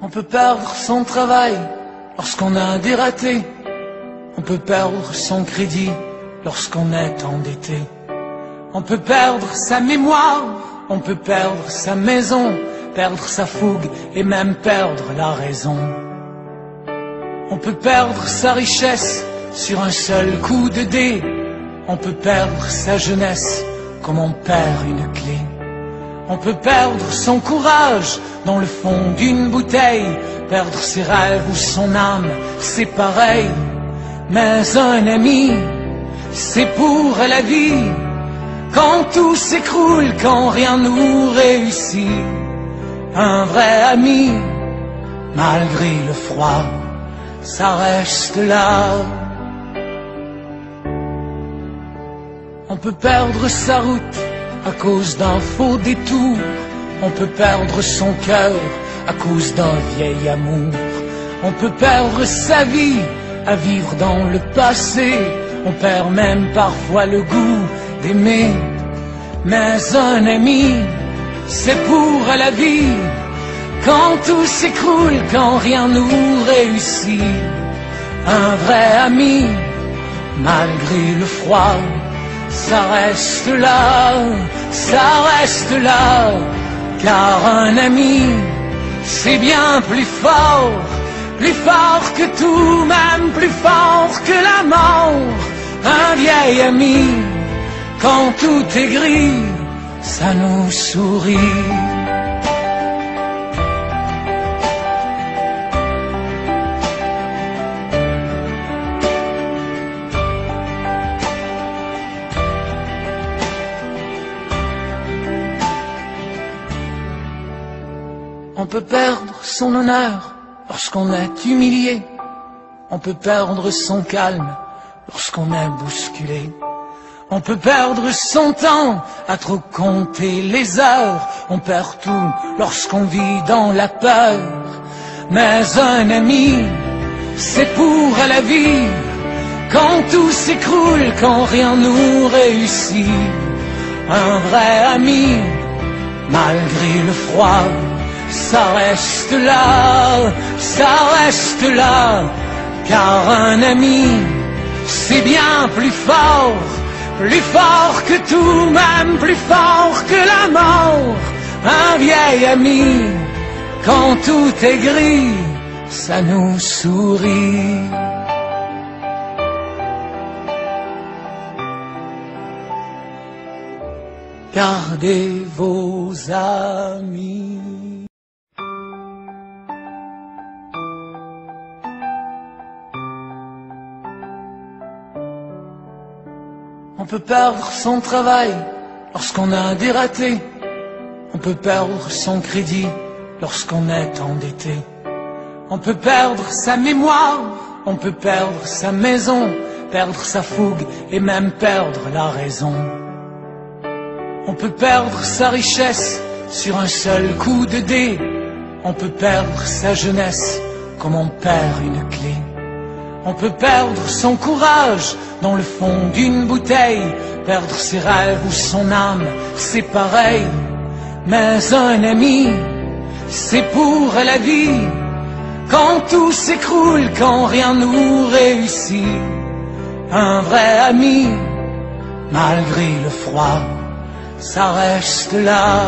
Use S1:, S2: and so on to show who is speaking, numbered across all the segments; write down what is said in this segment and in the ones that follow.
S1: On peut perdre son travail lorsqu'on a des ratés. On peut perdre son crédit lorsqu'on est endetté. On peut perdre sa mémoire, on peut perdre sa maison, perdre sa fougue et même perdre la raison. On peut perdre sa richesse sur un seul coup de dé. On peut perdre sa jeunesse comme on perd une clé. On peut perdre son courage dans le fond d'une bouteille, perdre ses rêves ou son âme, c'est pareil. Mais un ami, c'est pour la vie. Quand tout s'écroule, quand rien nous réussit, un vrai ami, malgré le froid, ça reste là. On peut perdre sa route à cause d'un faux détour. On peut perdre son cœur à cause d'un vieil amour. On peut perdre sa vie à vivre dans le passé. On perd même parfois le goût d'aimer. Mais un ami, c'est pour la vie. Quand tout s'écroule, quand rien nous réussit, un vrai ami, malgré le froid, ça reste là, ça reste là. Car un ami, c'est bien plus fort que tout, même plus fort que la mort. Un vieil ami, quand tout est gris, ça nous sourit. On peut perdre son honneur lorsqu'on est humilié. On peut perdre son calme lorsqu'on est bousculé. On peut perdre son temps à trop compter les heures. On perd tout lorsqu'on vit dans la peur. Mais un ami, c'est pour la vie. Quand tout s'écroule, quand rien nous réussit, un vrai ami, malgré le froid, ça reste là, ça reste là. Car un ami, c'est bien plus fort que tout, même plus fort que la mort. Un vieil ami, quand tout est gris, ça nous sourit. Gardez vos amis. On peut perdre son travail lorsqu'on a des ratés. On peut perdre son crédit lorsqu'on est endetté. On peut perdre sa mémoire, on peut perdre sa maison, perdre sa fougue et même perdre la raison. On peut perdre sa richesse sur un seul coup de dé. On peut perdre sa jeunesse comme on perd une clé. On peut perdre son courage dans le fond d'une bouteille, perdre ses rêves ou son âme, c'est pareil. Mais un ami, c'est pour la vie. Quand tout s'écroule, quand rien nous réussit, un vrai ami, malgré le froid, ça reste là.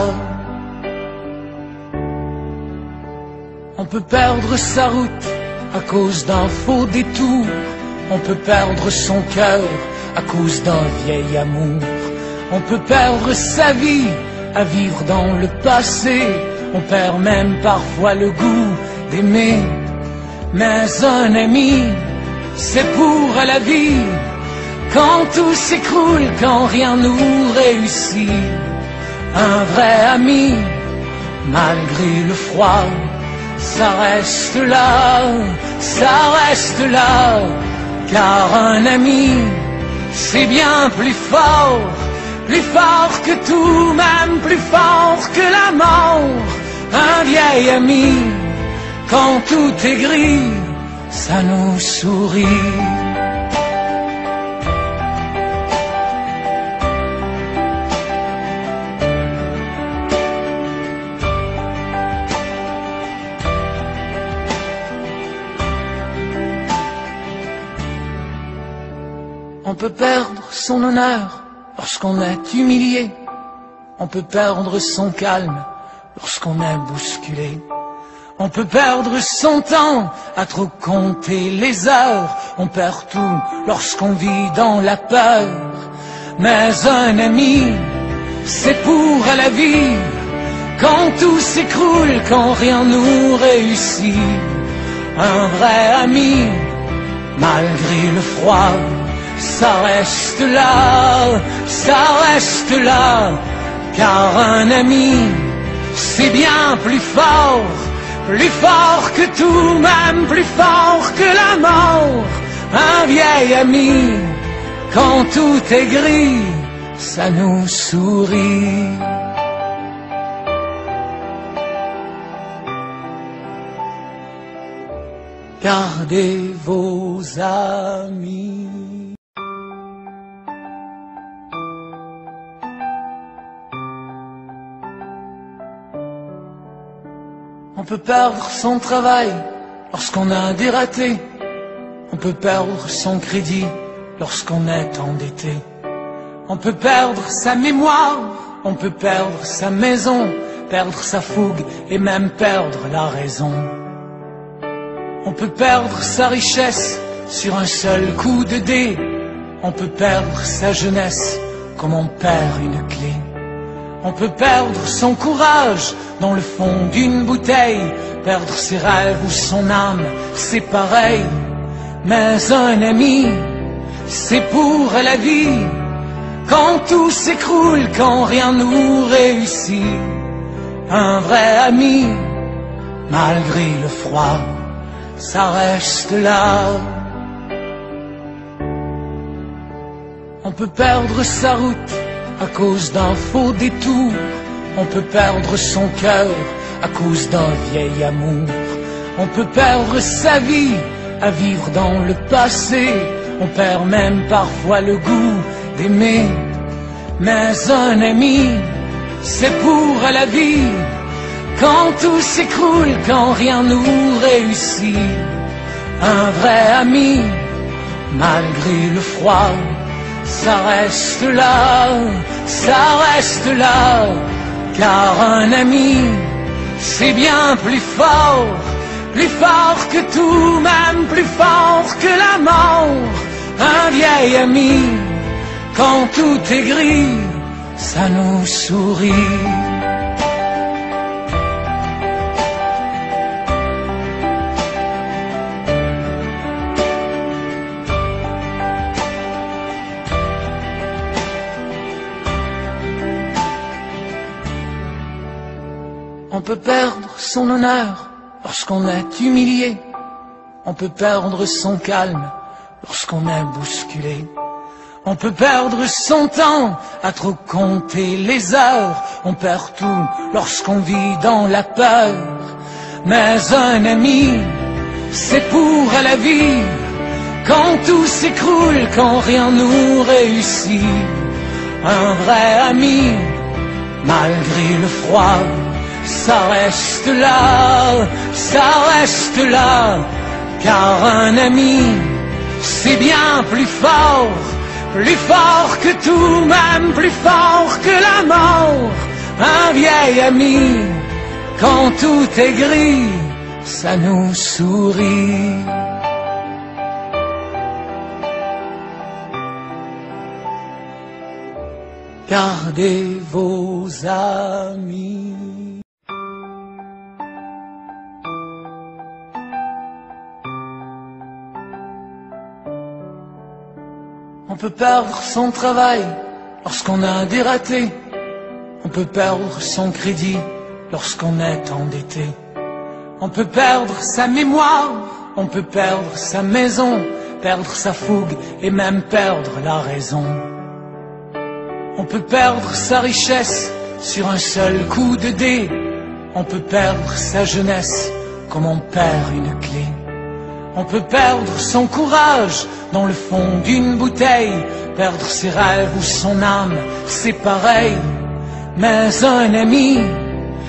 S1: On peut perdre sa route à cause d'un faux détour. On peut perdre son cœur à cause d'un vieil amour. On peut perdre sa vie à vivre dans le passé. On perd même parfois le goût d'aimer. Mais un ami, c'est pour la vie. Quand tout s'écroule, quand rien nous réussit, un vrai ami, malgré le froid, ça reste là, ça reste là. Car un ami, c'est bien plus fort que tout, même plus fort que la mort. Un vieil ami, quand tout est gris, ça nous sourit. On peut perdre son honneur lorsqu'on est humilié. On peut perdre son calme lorsqu'on est bousculé. On peut perdre son temps à trop compter les heures. On perd tout lorsqu'on vit dans la peur. Mais un ami, c'est pour la vie. Quand tout s'écroule, quand rien nous réussit. Un vrai ami, malgré le froid, ça reste là, ça reste là. Car un ami, c'est bien plus fort que tout, même plus fort que la mort. Un vieil ami, quand tout est gris, ça nous sourit. Gardez vos amis. On peut perdre son travail lorsqu'on a des ratés. On peut perdre son crédit lorsqu'on est endetté. On peut perdre sa mémoire, on peut perdre sa maison, perdre sa fougue et même perdre la raison. On peut perdre sa richesse sur un seul coup de dé. On peut perdre sa jeunesse comme on perd une clé. On peut perdre son courage dans le fond d'une bouteille, perdre ses rêves ou son âme, c'est pareil. Mais un ami, c'est pour la vie. Quand tout s'écroule, quand rien nous réussit. Un vrai ami, malgré le froid, ça reste là. On peut perdre sa route à cause d'un faux détour. On peut perdre son cœur à cause d'un vieil amour. On peut perdre sa vie à vivre dans le passé. On perd même parfois le goût d'aimer. Mais un ami, c'est pour la vie. Quand tout s'écroule, quand rien nous réussit. Un vrai ami, malgré le froid, ça reste là, ça reste là. Car un ami, c'est bien plus fort que tout, même plus fort que la mort. Un vieil ami, quand tout est gris, ça nous sourit. On peut perdre son honneur lorsqu'on est humilié. On peut perdre son calme lorsqu'on est bousculé. On peut perdre son temps à trop compter les heures. On perd tout lorsqu'on vit dans la peur. Mais un ami, c'est pour la vie. Quand tout s'écroule, quand rien nous réussit. Un vrai ami, malgré le froid, ça reste là, ça reste là. Car un ami, c'est bien plus fort que tout, même plus fort que la mort. Un vieil ami, quand tout est gris, ça nous sourit. Gardez vos amis. On peut perdre son travail lorsqu'on a des ratés. On peut perdre son crédit lorsqu'on est endetté. On peut perdre sa mémoire, on peut perdre sa maison, perdre sa fougue et même perdre la raison. On peut perdre sa richesse sur un seul coup de dé. On peut perdre sa jeunesse comme on perd une clé. On peut perdre son courage dans le fond d'une bouteille, perdre ses rêves ou son âme, c'est pareil. Mais un ami,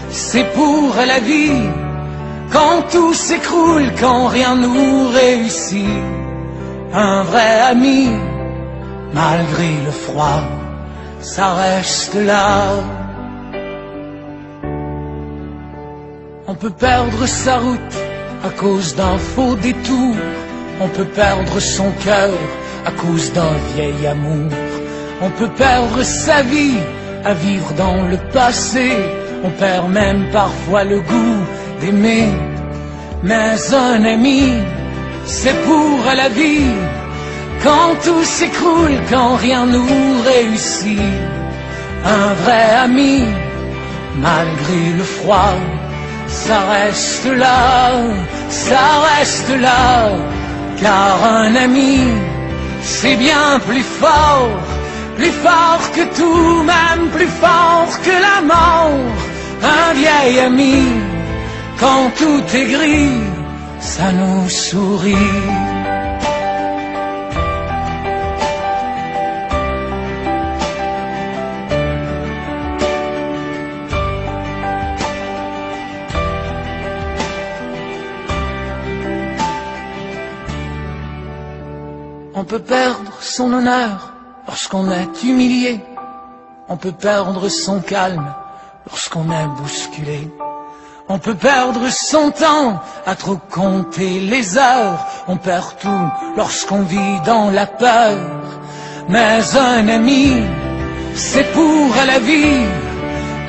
S1: c'est pour la vie. Quand tout s'écroule, quand rien nous réussit. Un vrai ami, malgré le froid, ça reste là. On peut perdre sa route à cause d'un faux détour, on peut perdre son cœur à cause d'un vieil amour, on peut perdre sa vie à vivre dans le passé, on perd même parfois le goût d'aimer. Mais un ami, c'est pour la vie, quand tout s'écroule, quand rien nous réussit. Un vrai ami, malgré le froid, ça reste là, ça reste là. Car un ami, c'est bien plus fort que tout, même plus fort que la mort. Un vieil ami, quand tout est gris, ça nous sourit. On peut perdre son honneur lorsqu'on est humilié, on peut perdre son calme lorsqu'on est bousculé, on peut perdre son temps à trop compter les heures, on perd tout lorsqu'on vit dans la peur. Mais un ami, c'est pour la vie,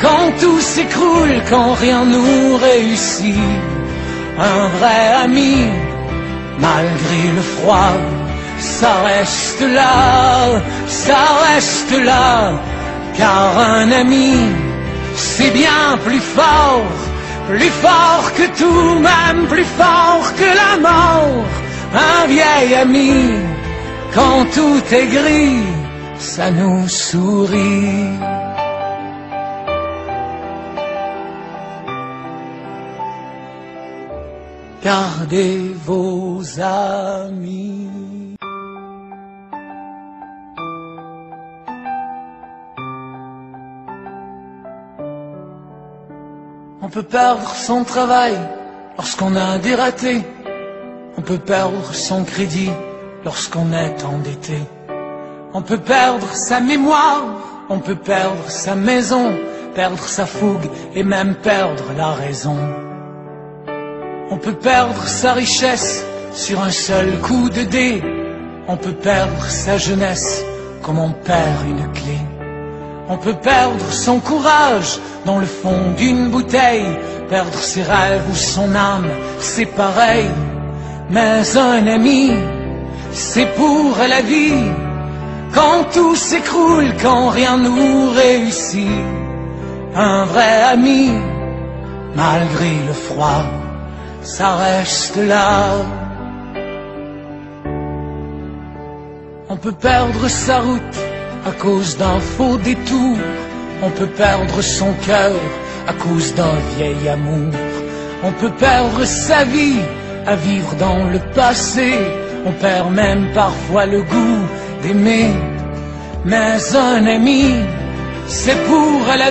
S1: quand tout s'écroule, quand rien nous réussit. Un vrai ami, malgré le froid, ça reste là, ça reste là. Car un ami, c'est bien plus fort que tout, même plus fort que la mort. Un vieil ami, quand tout est gris, ça nous sourit. Gardez vos amis. On peut perdre son travail lorsqu'on a des ratés, on peut perdre son crédit lorsqu'on est endetté, on peut perdre sa mémoire, on peut perdre sa maison, perdre sa fougue et même perdre la raison. On peut perdre sa richesse sur un seul coup de dé, on peut perdre sa jeunesse comme on perd une clé. On peut perdre son courage dans le fond d'une bouteille, perdre ses rêves ou son âme, c'est pareil. Mais un ami, c'est pour la vie, quand tout s'écroule, quand rien nous réussit. Un vrai ami, malgré le froid, ça reste là. On peut perdre sa route à cause d'un faux détour, on peut perdre son cœur à cause d'un vieil amour, on peut perdre sa vie à vivre dans le passé, on perd même parfois le goût d'aimer. Mais un ami, c'est pour la vie.